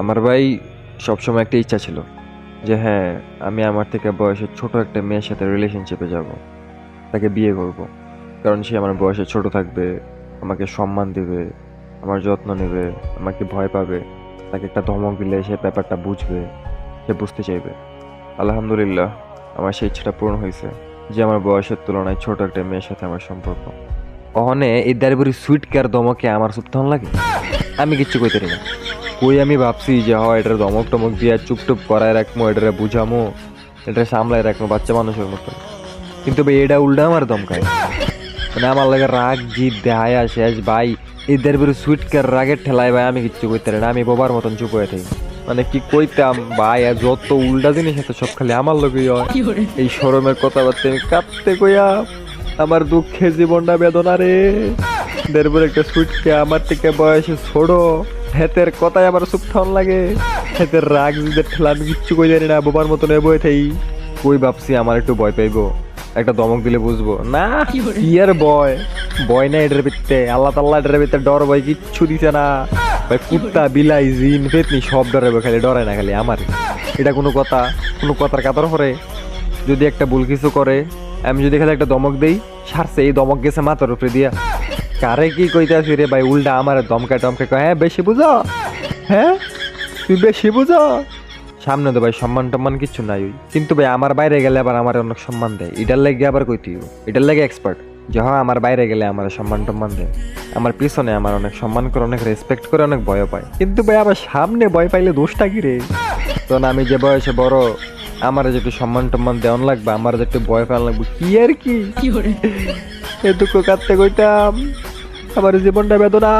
আমার ভাই সবসময় একটা ইচ্ছা ছিল যে হ্যাঁ, আমি আমার থেকে বয়সে ছোট একটা মেয়ের সাথে রিলেশনশিপে যাব, তাকে বিয়ে করব। কারণ সে আমার বয়সে ছোট থাকবে, আমাকে সম্মান দেবে, আমার যত্ন নেবে, আমাকে ভয় পাবে। তাকে একটা ধমক দিলে সে ব্যাপারটা বুঝবে, সে বুঝতে চাইবে। আলহামদুলিল্লাহ, আমার সেই ইচ্ছাটা পূরণ হয়েছে যে আমার বয়সের তুলনায় ছোট একটা মেয়ের সাথে আমার সম্পর্ক। অহনে এই দাঁড়িয়ে সুইট কেয়ার ধমকে আমার সুপ্তন লাগে, আমি কিচ্ছু কইতে পারি না। কই আমি ভাবছি যে হয় এটার ধমক টমক দিয়া চুপটুপ করায় রাখবো, এটারে বুঝামো, এটা সামলায় রাখবো বাচ্চা মানুষের মতো। কিন্তু ভাই এটা উল্টা আমার দমকায়, মানে আমার লাগে রাগ জিদ দেহায়া শেষ ভাই। এদের বেরো সুইট কার রাগের ঠেলায় ভাই আমি কিচ্ছু কইতে পারি না, আমি বোবার মতন চুপ হয়ে থাকি। মানে কি কইতাম ভাই, আর যত উল্টা জিনিস আছে সব খালি আমার লোকই হয়। এই শরমের কথাবার্তা আমি কাঁদতে কইয়া আমার দুঃখের জীবনটা বেদনা রে। দেড় একটা সুইটকে আমার থেকে বয়সে ছোট, হেতের কথায় আমার চুপ ঠান লাগে। হেতের রাগ জিদের ঠেলা আমি কিচ্ছু কই জানি না, বোবার মতন বয়ে থাই। কই ভাবছি আমার একটু ভয় পাইবো, একটা ধমক দিলে বুঝবো না। কি আর ভয়, ভয় না এটার ভিতরে, আল্লাহ তাল্লাহ এটার ভিতরে ডর ভয় কিচ্ছু দিছে না ভাই। কুত্তা বিলাই জিন ফেতনি সব ডরে, খালি ডরে না খালি আমার। এটা কোনো কথা, কোনো কথার কাতর করে যদি একটা ভুল কিছু করে, আমি যদি খালি একটা দমক দেই, সারছে এই দমক গেছে মাথার উপরে দিয়া। কারে কি কইতাছি রে ভাই, উল্টা আমার দমকা টমকা কয় হ্যাঁ বেশি বুঝো, হ্যাঁ তুই বেশি বুঝো। সামনে তো ভাই সম্মান টম্মান কিচ্ছু নাই ওই, কিন্তু ভাই আমার বাইরে গেলে আবার আমার অনেক সম্মান দেয়। এটার লাগে আবার কইতে এটার লাগে এক্সপার্ট যে হ্যাঁ আমার বাইরে গেলে আমার সম্মান টম্মান দেয়, আমার পিছনে আমার অনেক সম্মান করে, অনেক রেসপেক্ট করে, অনেক ভয় পায়। কিন্তু ভাই আবার সামনে ভয় পাইলে দোষটা কি রে? তখন আমি যে বয়সে বড়, আমার যে একটু সম্মান টম্মান দেওয়ান লাগবে, আমার যে একটু ভয় পাওয়ান লাগবে, কি আর কি এ দুঃখ কাঁদতে কইতাম আমার জীবনটা বেদনা।